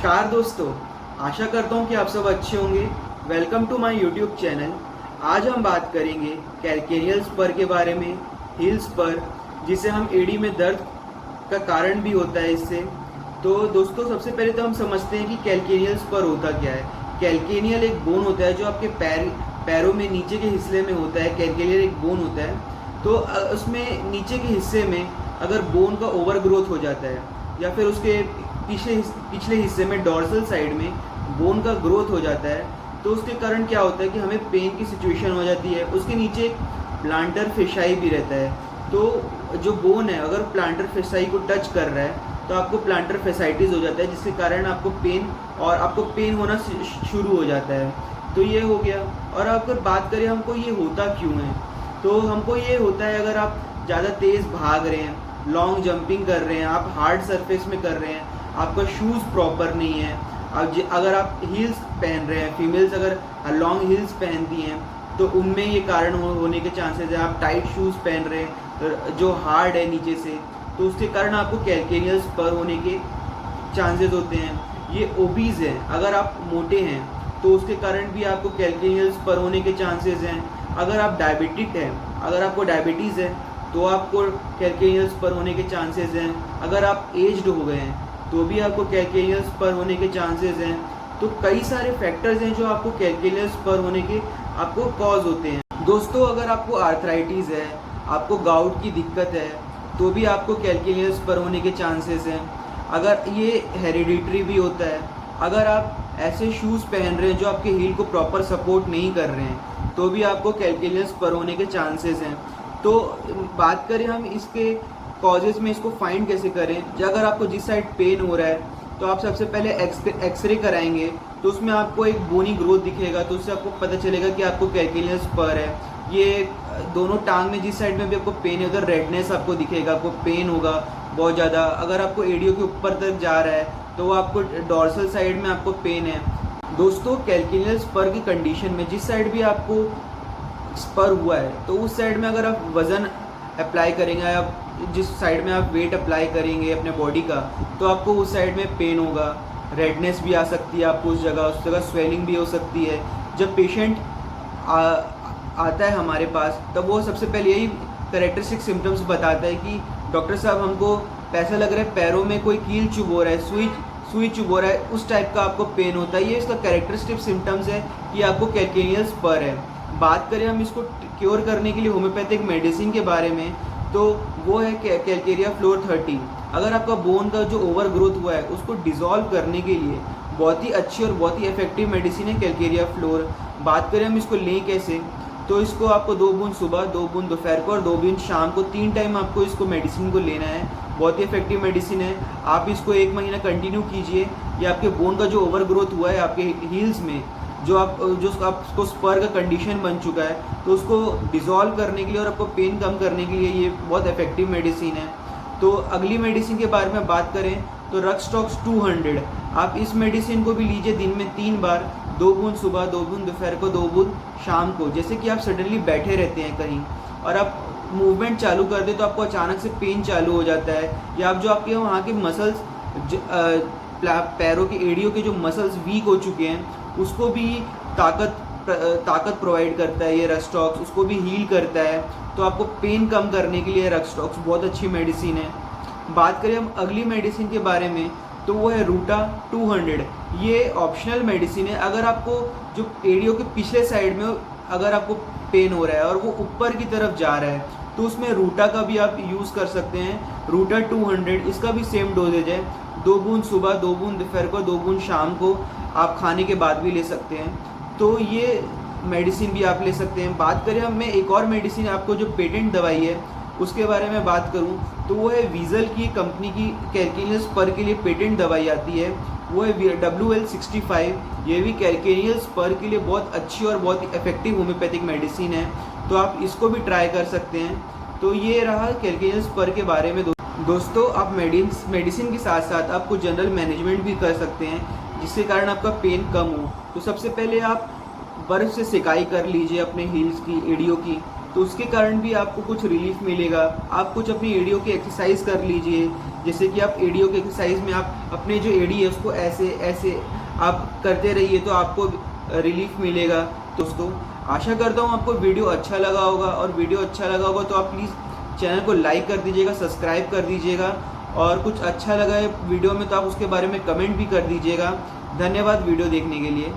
नमस्कार दोस्तों, आशा करता हूँ कि आप सब अच्छे होंगे। Welcome to my YouTube channel. आज हम बात करेंगे कैल्केनियल स्पर के बारे में, हील स्पर, जिसे हम एड़ी में दर्द का कारण भी होता है इससे। तो दोस्तों, सबसे पहले तो हम समझते हैं कि कैल्केनियल स्पर होता क्या है। कैल्केनियल एक बोन होता है जो आपके पैरों में नीचे के हिस्से में होता है। कैल्केनियल एक बोन होता है, तो उसमें नीचे के हिस्से में अगर बोन का ओवर ग्रोथ हो जाता है या फिर उसके पिछले हिस्से में डॉर्सल साइड में बोन का ग्रोथ हो जाता है, तो उसके कारण क्या होता है कि हमें पेन की सिचुएशन हो जाती है। उसके नीचे प्लांटर फेसाई भी रहता है, तो जो बोन है अगर प्लांटर फेसाई को टच कर रहा है तो आपको प्लांटर फेसाइटिस हो जाता है, जिसके कारण आपको पेन होना शुरू हो जाता है। तो ये हो गया। और अगर बात करें हमको ये होता क्यों है, तो हमको ये होता है अगर आप ज़्यादा तेज़ भाग रहे हैं, लॉन्ग जंपिंग कर रहे हैं, आप हार्ड सरफेस में कर रहे हैं, आपका शूज़ प्रॉपर नहीं है, अगर आप हील्स पहन रहे हैं, फीमेल्स अगर लॉन्ग हील्स पहनती हैं तो उनमें ये कारण होने के चांसेस है। आप टाइट शूज़ पहन रहे हैं जो हार्ड है नीचे से, तो उसके कारण आपको कैल्केनियल स्पर होने के चांसेस होते हैं। ये ओबीज है, अगर आप मोटे हैं तो उसके कारण भी आपको कैल्केनियल स्पर होने के चांसेस हैं। अगर आप डायबिटिक हैं, अगर आपको डायबिटीज़ है तो आपको कैल्केनियल स्पर होने के चांसेस हैं। अगर आप एज्ड हो गए हैं तो भी आपको कैल्केनियल स्पर होने के चांसेस हैं। तो कई सारे फैक्टर्स हैं जो आपको कैल्केनियल स्पर होने के आपको कॉज होते हैं। दोस्तों, अगर आपको आर्थराइटिस है, आपको गाउट की दिक्कत है, तो भी आपको कैल्केनियल स्पर होने के चांसेस हैं। अगर ये हेरिडिटरी भी होता है, अगर आप ऐसे शूज़ पहन रहे हैं जो आपके हील को प्रॉपर सपोर्ट नहीं कर रहे हैं, तो भी आपको कैल्केनियल स्पर होने के चांसेस हैं। तो बात करें हम इसके कॉजेज़ में, इसको फाइंड कैसे करें। अगर आपको जिस साइड पेन हो रहा है तो आप सबसे पहले एक्सरे कराएंगे, तो उसमें आपको एक बोनी ग्रोथ दिखेगा, तो उससे आपको पता चलेगा कि आपको कैल्केनियल स्पर है। ये दोनों टांग में जिस साइड में भी आपको पेन है उधर रेडनेस आपको दिखेगा, आपको पेन होगा बहुत ज़्यादा। अगर आपको एडियो के ऊपर तक जा रहा है तो वो आपको डॉर्सल साइड में आपको पेन है। दोस्तों, कैल्केनियल स्पर की कंडीशन में जिस साइड भी आपको स्पर हुआ है तो उस साइड में अगर आप वज़न अप्लाई करेंगे या जिस साइड में आप वेट अप्लाई करेंगे अपने बॉडी का, तो आपको उस साइड में पेन होगा, रेडनेस भी आ सकती है आपको उस जगह स्वेलिंग भी हो सकती है। जब पेशेंट आता है हमारे पास तब वो सबसे पहले यही कैरेक्टरिस्टिक सिम्टम्स बताता है कि डॉक्टर साहब, हमको ऐसा लग रहा है पैरों में कोई कील चुभ हो रहा है, सुई चुभ हो रहा है, उस टाइप का आपको पेन होता है। ये इसका कैरेक्टरिस्टिक सिम्टम्स है कि आपको कैल्केनियल स्पर है। बात करें हम इसको क्योर करने के लिए होम्योपैथिक मेडिसिन के बारे में, तो वो है कैल्केरिया फ्लोर 30। अगर आपका बोन का जो ओवर ग्रोथ हुआ है उसको डिसॉल्व करने के लिए बहुत ही अच्छी और बहुत ही इफेक्टिव मेडिसिन है कैल्केरिया फ्लोर। बात करें हम इसको लें कैसे, तो इसको आपको 2 बूंद सुबह, 2 बूंद दोपहर को और 2 बूंद शाम को, 3 टाइम आपको इसको मेडिसिन को लेना है। बहुत ही इफेक्टिव मेडिसिन है। आप इसको 1 महीना कंटिन्यू कीजिए। ये आपके बोन का जो ओवर ग्रोथ हुआ है आपके हील्स में, जो आपको स्पर का कंडीशन बन चुका है, तो उसको डिसॉल्व करने के लिए और आपको पेन कम करने के लिए ये बहुत इफेक्टिव मेडिसिन है। तो अगली मेडिसिन के बारे में बात करें तो रक्सटॉक्स 200, आप इस मेडिसिन को भी लीजिए दिन में 3 बार, 2 बूंद सुबह, 2 बूंद दोपहर को, 2 बूंद शाम को। जैसे कि आप सडनली बैठे रहते हैं कहीं और आप मूवमेंट चालू कर दे तो आपको अचानक से पेन चालू हो जाता है, या आप जो आपके वहाँ के मसल्स, पैरों के एड़ियों के जो मसल्स वीक हो चुके हैं उसको भी ताकत प्रोवाइड करता है ये रक्सटॉक्स, उसको भी हील करता है। तो आपको पेन कम करने के लिए रक्सटॉक्स बहुत अच्छी मेडिसिन है। बात करें हम अगली मेडिसिन के बारे में, तो वो है रूटा 200। ये ऑप्शनल मेडिसिन है। अगर आपको जो एड़ियों के पिछले साइड में अगर आपको पेन हो रहा है और वो ऊपर की तरफ जा रहा है, तो उसमें रूटा का भी आप यूज़ कर सकते हैं। रूटा 200, इसका भी सेम डोजेज है, 2 बूंद सुबह, 2 बूंद दोपहर को, 2 बूंद शाम को, आप खाने के बाद भी ले सकते हैं। तो ये मेडिसिन भी आप ले सकते हैं। बात करें हम, मैं एक और मेडिसिन आपको जो पेटेंट दवाई है उसके बारे में बात करूं, तो वो है वीज़ल की कंपनी की कैल्केनियल स्पर के लिए पेटेंट दवाई आती है, वो है WL65। ये भी कैल्केनियल स्पर के लिए बहुत अच्छी और बहुत इफेक्टिव होम्योपैथिक मेडिसिन है, तो आप इसको भी ट्राई कर सकते हैं। तो ये रहा कैल्केनियल स्पर के बारे में। दोस्तों, आप मेडिसिन के साथ साथ आप कुछ जनरल मैनेजमेंट भी कर सकते हैं जिसके कारण आपका पेन कम हो। तो सबसे पहले आप बर्फ़ से सिकाई कर लीजिए अपने हील्स की, एड़ियों की, तो उसके कारण भी आपको कुछ रिलीफ मिलेगा। आप कुछ अपनी एड़ियों की एक्सरसाइज कर लीजिए, जैसे कि आप एड़ियों की एक्सरसाइज में आप अपने जो एड़ी है उसको ऐसे ऐसे आप करते रहिए तो आपको रिलीफ मिलेगा। दोस्तों आशा करता हूँ आपको वीडियो अच्छा लगा होगा, और वीडियो अच्छा लगा होगा तो आप प्लीज़ चैनल को लाइक कर दीजिएगा, सब्सक्राइब कर दीजिएगा, और कुछ अच्छा लगा है वीडियो में तो आप उसके बारे में कमेंट भी कर दीजिएगा। धन्यवाद वीडियो देखने के लिए।